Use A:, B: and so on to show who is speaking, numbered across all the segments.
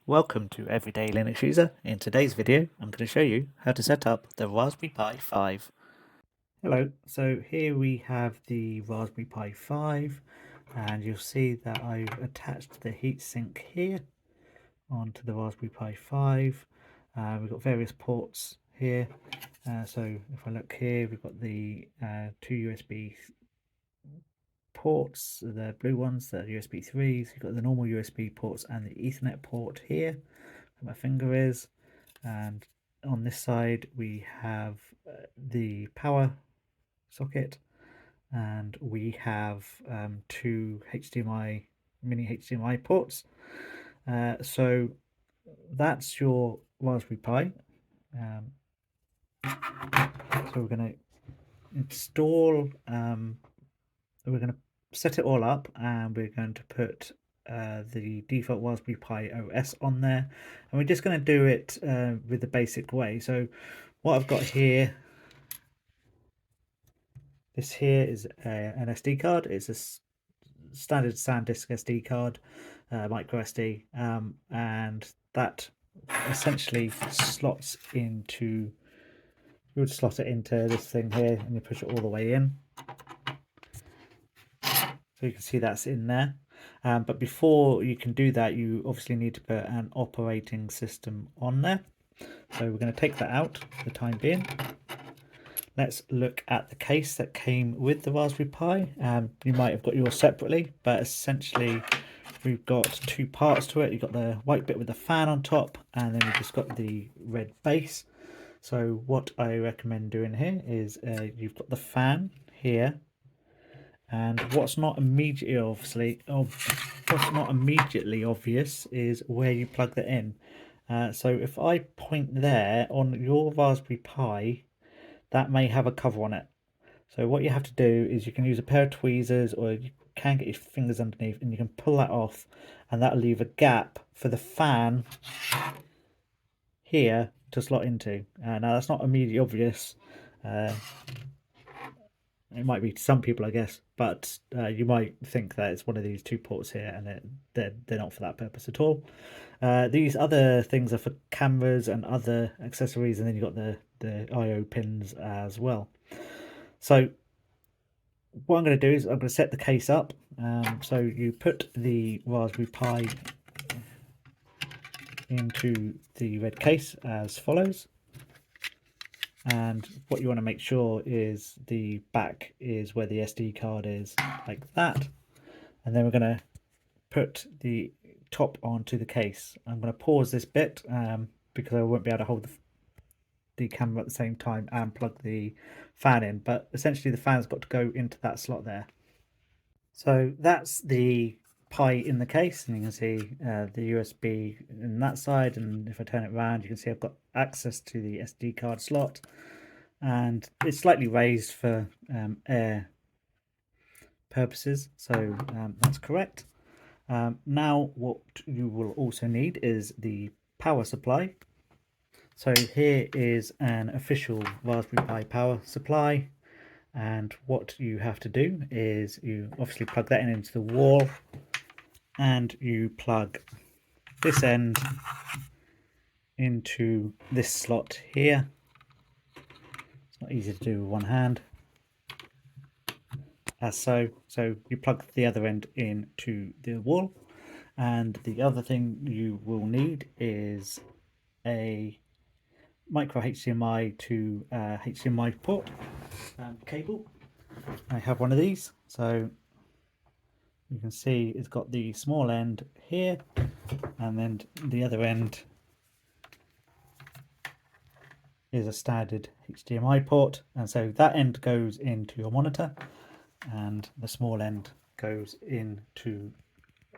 A: Welcome to Everyday Linux User. In today's video, I'm going to show you how to set up the Raspberry Pi 5. Hello, so here we have the Raspberry Pi 5 and you'll see that I've attached the heatsink here onto the Raspberry Pi 5. We've got various ports here. So if I look here, we've got the two USB ports, the blue ones, the USB 3s. You've got the normal USB ports and the Ethernet port here where my finger is, and on this side we have the power socket, and we have two mini HDMI ports. So that's your Raspberry Pi. So we're going to install, we're going to set it all up, and we're going to put the default Raspberry Pi OS on there, and we're just going to do it with the basic way. So what I've got here, this here is an SD card. It's a standard SanDisk SD card, micro SD, and that essentially slots into, you would slot it into this thing here and you push it all the way in. So you can see that's in there. But before you can do that, you obviously need to put an operating system on there. So we're going to take that out for the time being. Let's look at the case that came with the Raspberry Pi. You might have got yours separately, but essentially we've got two parts to it. You've got the white bit with the fan on top, and then we've just got the red base. So what I recommend doing here is you've got the fan here, and what's not immediately obvious is where you plug that in. So if I point there on your Raspberry Pi, that may have a cover on it. So what you have to do is you can use a pair of tweezers, or you can get your fingers underneath and you can pull that off, and that'll leave a gap for the fan here to slot into. Now that's not immediately obvious. It might be to some people, I guess, but you might think that it's one of these two ports here, and they're not for that purpose at all. These other things are for cameras and other accessories, and then you've got the I/O pins as well. So what I'm going to do is I'm going to set the case up. So you put the Raspberry Pi into the red case as follows. And what you want to make sure is the back is where the SD card is, like that. And then we're going to put the top onto the case. I'm going to pause this bit because I won't be able to hold the camera at the same time and plug the fan in, but essentially the fan's got to go into that slot there. So that's the Pi in the case, and you can see the USB in that side, and if I turn it around you can see I've got access to the SD card slot, and it's slightly raised for air purposes, so that's correct. Now what you will also need is the power supply. So here is an official Raspberry Pi power supply, and what you have to do is you obviously plug that into the wall, and you plug this end into this slot here. It's not easy to do with one hand, as so. So you plug the other end into the wall, and the other thing you will need is a micro HDMI to HDMI port cable. I have one of these, so you can see it's got the small end here, and then the other end is a standard HDMI port, and so that end goes into your monitor and the small end goes into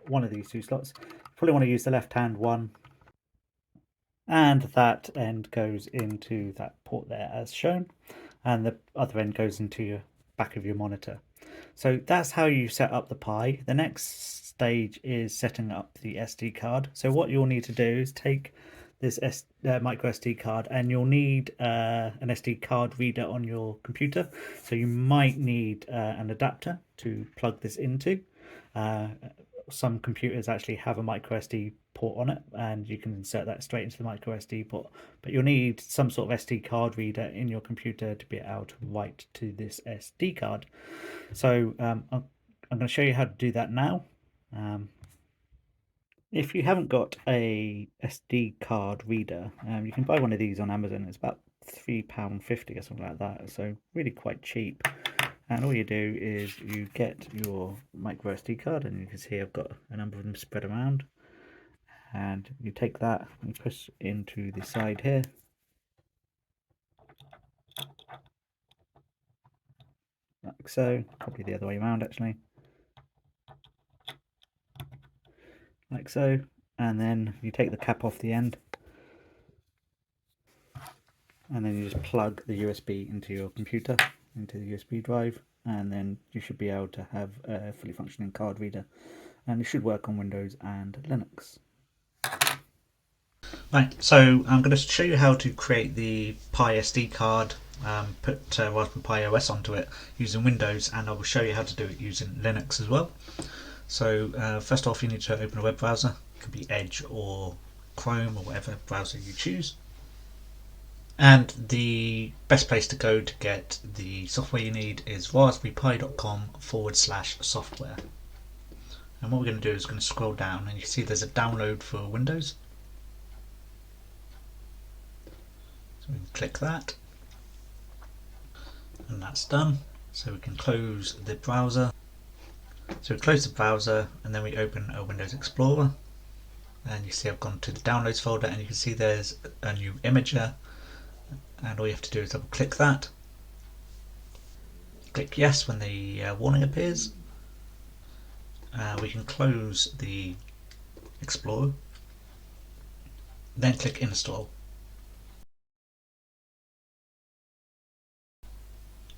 A: one of these two slots. You probably want to use the left hand one, and that end goes into that port there as shown, and the other end goes into your back of your monitor. So that's how you set up the Pi. The next stage is setting up the SD card. So what you'll need to do is take this micro SD card, and you'll need an SD card reader on your computer. So you might need an adapter to plug this into. some computers actually have a micro SD port on it, and you can insert that straight into the micro SD port. But you'll need some sort of SD card reader in your computer to be able to write to this SD card. So I'm going to show you how to do that now. If you haven't got a SD card reader, you can buy one of these on Amazon. It's about £3.50 or something like that, so really quite cheap. And all you do is you get your micro SD card, and you can see I've got a number of them spread around, and you take that and press into the side here, like so. Probably the other way around actually, like so. And then you take the cap off the end, and then you just plug the USB into your computer, into the USB drive, and then you should be able to have a fully functioning card reader, and it should work on Windows and Linux. Right, so I'm going to show you how to create the Pi SD card, put Raspberry Pi OS onto it using Windows, and I will show you how to do it using Linux as well. So first off, you need to open a web browser. It could be Edge or Chrome or whatever browser you choose. And the best place to go to get the software you need is raspberrypi.com/software. And what we're going to do is we're going to scroll down, and you can see there's a download for Windows. So we can click that, and that's done. So we can close the browser. So we close the browser, and then we open a Windows Explorer, and you see I've gone to the downloads folder, and you can see there's a new imager, and all you have to do is double click that, click yes when the warning appears. We can close the Explorer, then click install.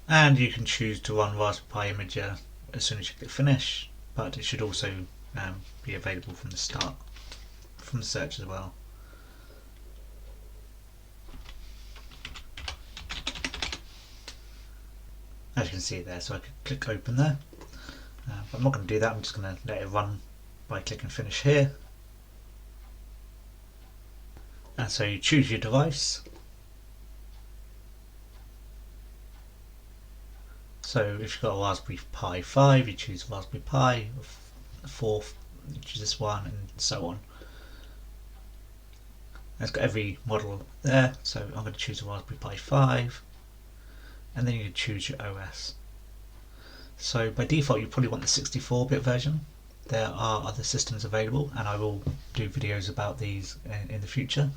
A: And you can choose to run Raspberry Pi Imager as soon as you click finish, but it should also be available from the start, from the search as well. As you can see there, so I can click open there. But I'm not going to do that, I'm just going to let it run by clicking finish here. And so you choose your device. So if you've got a Raspberry Pi 5, you choose Raspberry Pi, 4, you choose this one, and so on. It's got every model there, so I'm going to choose a Raspberry Pi 5, and then you can choose your OS. So by default you probably want the 64-bit version. There are other systems available, and I will do videos about these in the future.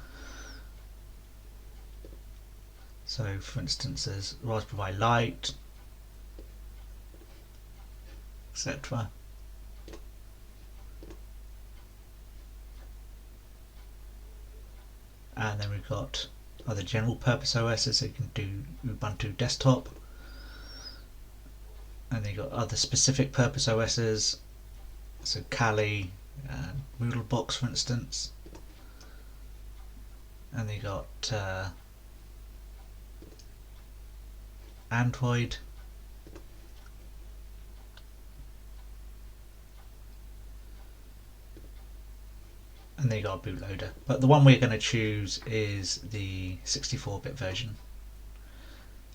A: So for instance there's Raspberry Pi Lite, etc. And then we've got other general purpose OSs, so you can do Ubuntu desktop. And then you've got other specific purpose OSs, so Kali, Moodlebox for instance. And then you've got Android. And then you got a bootloader, but the one we're going to choose is the 64-bit version.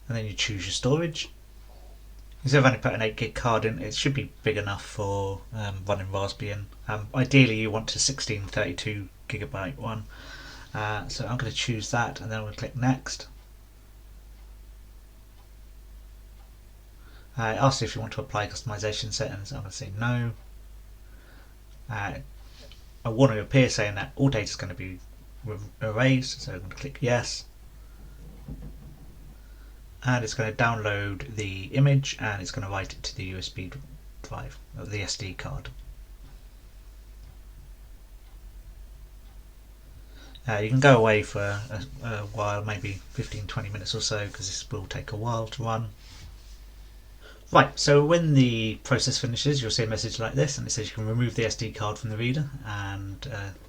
A: And then you choose your storage. Instead of only put an 8GB card in, it should be big enough for running Raspbian. Ideally you want a 1632GB one, so I'm going to choose that, and then I'm going to click next. It asks if you want to apply customization settings. I'm going to say no. A warning will appear saying that all data is going to be erased, so I'm going to click yes. And it's going to download the image, and it's going to write it to the USB drive, or the SD card. You can go away for a while, maybe 15-20 minutes or so, because this will take a while to run. Right, so when the process finishes, you'll see a message like this, and it says you can remove the SD card from the reader. And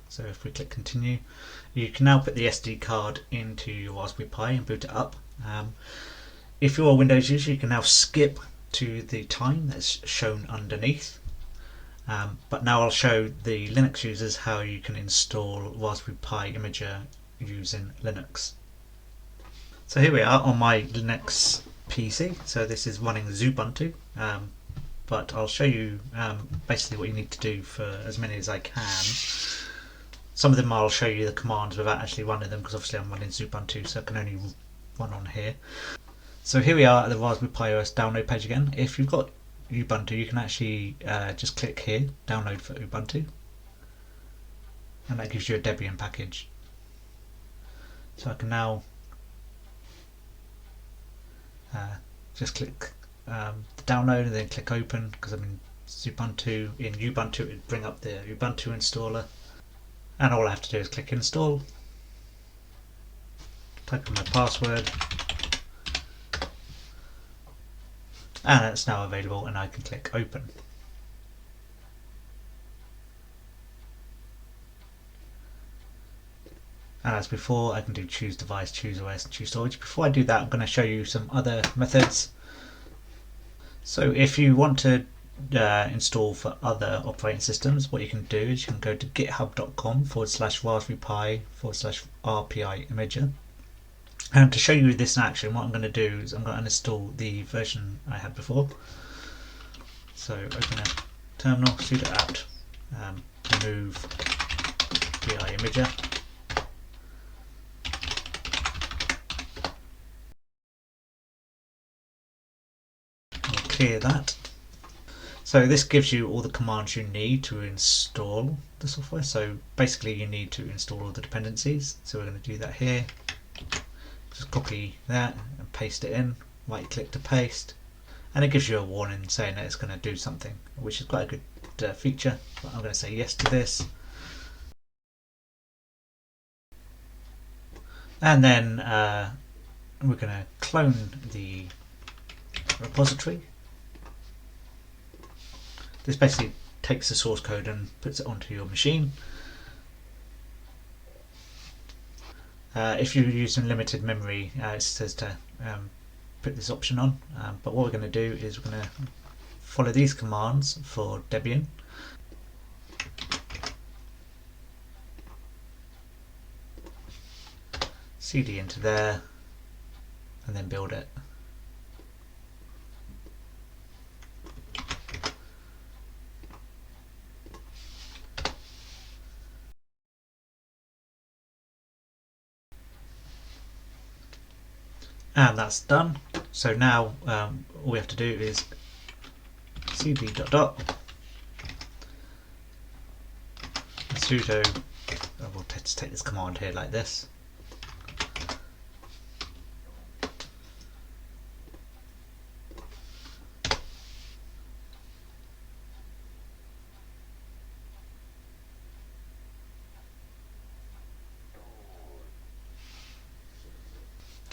A: so if we click continue, you can now put the SD card into your Raspberry Pi and boot it up. If you're a Windows user, you can now skip to the time that's shown underneath, But now I'll show the Linux users how you can install Raspberry Pi Imager using Linux. So here we are on my Linux PC. So this is running Xubuntu, but I'll show you basically what you need to do for as many as I can. Some of them I'll show you the commands without actually running them, because obviously I'm running Xubuntu, so I can only run on here. So here we are at the Raspberry Pi OS download page again. If you've got Ubuntu, you can actually just click here, download for Ubuntu, and that gives you a Debian package. So I can now just click the download and then click open, because I'm in Ubuntu. In Ubuntu it would bring up the Ubuntu installer, and all I have to do is click install, type in my password, and it's now available, and I can click open. And as before, I can do choose device, choose OS, and choose storage. Before I do that, I'm going to show you some other methods. So if you want to install for other operating systems, what you can do is you can go to github.com/Raspberry Pi/RPI Imager. And to show you this in action, what I'm going to do is I'm going to uninstall the version I had before. So open a terminal, sudo apt remove PI Imager. I'll clear that. So this gives you all the commands you need to install the software. So basically you need to install all the dependencies. So we're going to do that here. Just copy that and paste it in, right click to paste, and it gives you a warning saying that it's going to do something, which is quite a good feature. But I'm going to say yes to this, and then we're going to clone the repository. This basically takes the source code and puts it onto your machine. If you're using limited memory, it says to put this option on, but what we're going to do is we're going to follow these commands for Debian. CD into there and then build it. And that's done. So now all we have to do is cd sudo, we'll just take this command here like this.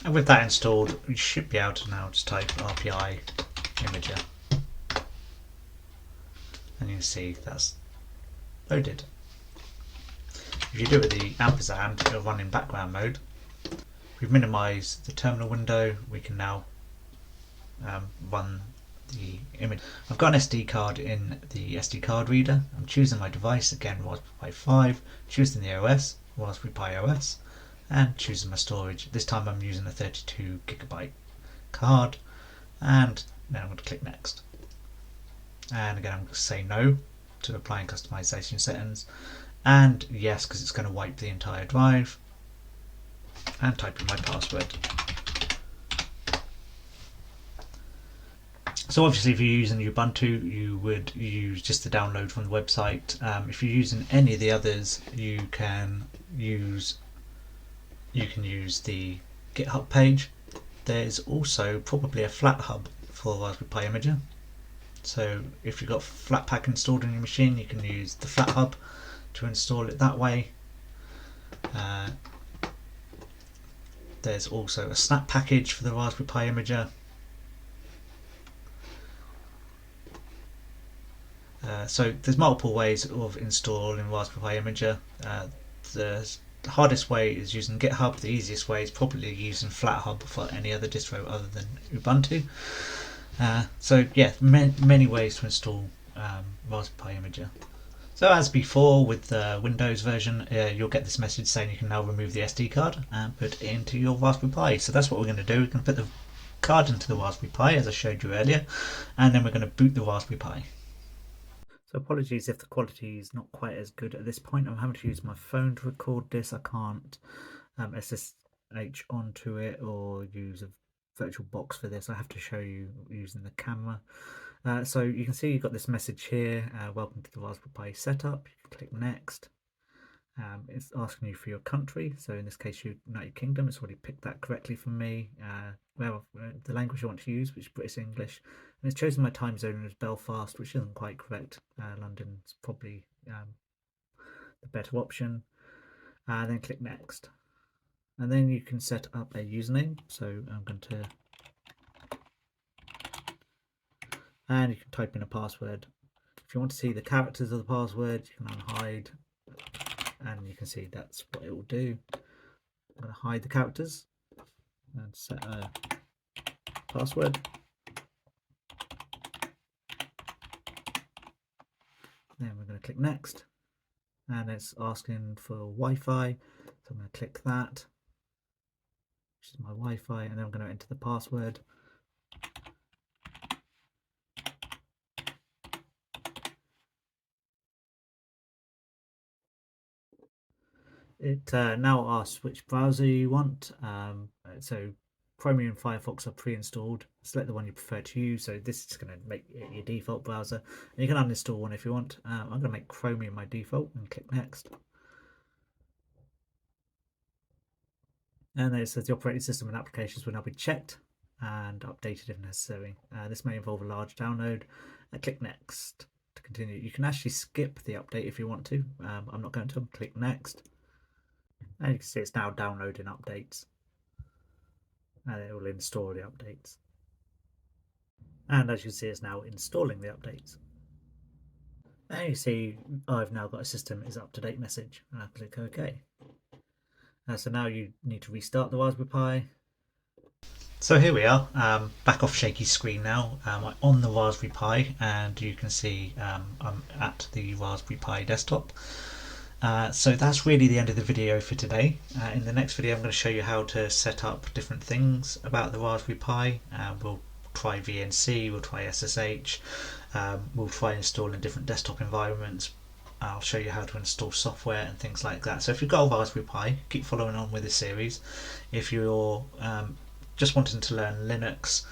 A: And with that installed, you should be able to now just type RPI Imager, and you can see that's loaded. If you do it with the ampersand, it'll run in background mode. We've minimised the terminal window. We can now run the image. I've got an SD card in the SD card reader. I'm choosing my device, again Raspberry Pi 5, choosing the OS, Raspberry Pi OS, and choosing my storage. This time I'm using a 32GB card, and then I'm going to click next. And again I'm going to say no to applying customization settings, and yes because it's going to wipe the entire drive, and type in my password. So obviously if you're using Ubuntu, you would use just the download from the website. If you're using any of the others, you can use the GitHub page. There's also probably a FlatHub for Raspberry Pi Imager. So if you've got Flatpak installed on your machine, you can use the FlatHub to install it that way. There's also a snap package for the Raspberry Pi Imager. So there's multiple ways of installing Raspberry Pi Imager. The hardest way is using GitHub. The easiest way is probably using FlatHub for any other distro other than Ubuntu. So yeah, many ways to install Raspberry Pi Imager. So as before with the Windows version, you'll get this message saying you can now remove the SD card and put it into your Raspberry Pi. So that's what we're going to do. We're going to put the card into the Raspberry Pi as I showed you earlier, and then we're going to boot the Raspberry Pi. So apologies if the quality is not quite as good at this point. I'm having to use my phone to record this. I can't SSH onto it or use a virtual box for this. I have to show you using the camera. So you can see you've got this message here, welcome to the Raspberry Pi setup. You can click next. It's asking you for your country, so in this case United Kingdom. It's already picked that correctly for me. The language I want to use, which is British English, and it's chosen my time zone as Belfast, which isn't quite correct. London's probably the better option. Then click next, and then you can set up a username. So I'm going to, and you can type in a password. If you want to see the characters of the password, you can unhide, and you can see that's what it will do. I'm going to hide the characters and set a password. Then we're going to click next, and it's asking for Wi-Fi, so I'm going to click that, which is my Wi-Fi, and then I'm going to enter the password. It now asks which browser you want. So Chromium and Firefox are pre-installed. Select the one you prefer to use. So this is going to make it your default browser. And you can uninstall one if you want. I'm going to make Chromium my default and click next. And then it says the operating system and applications will now be checked and updated if necessary. This may involve a large download. Click next to continue. You can actually skip the update if you want to. I'm not going to. Click next. And you can see it's now downloading updates, and it will install the updates. And as you can see, it's now installing the updates. And you see I've now got a system is up to date message, and I click OK. So now you need to restart the Raspberry Pi. So here we are, back off shaky screen now. I'm on the Raspberry Pi, and you can see I'm at the Raspberry Pi desktop. So that's really the end of the video for today. In the next video I'm going to show you how to set up different things about the Raspberry Pi. We'll try VNC, we'll try SSH, we'll try installing different desktop environments. I'll show you how to install software and things like that. So if you've got a Raspberry Pi, keep following on with this series. If you're just wanting to learn Linux,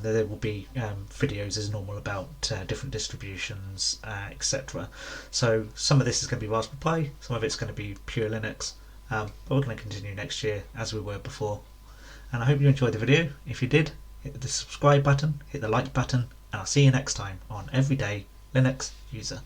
A: there will be videos as normal about different distributions, etc. So some of this is going to be Raspberry Pi, some of it's going to be pure Linux, but we're going to continue next year as we were before. And I hope you enjoyed the video. If you did, hit the subscribe button, hit the like button, and I'll see you next time on Everyday Linux User.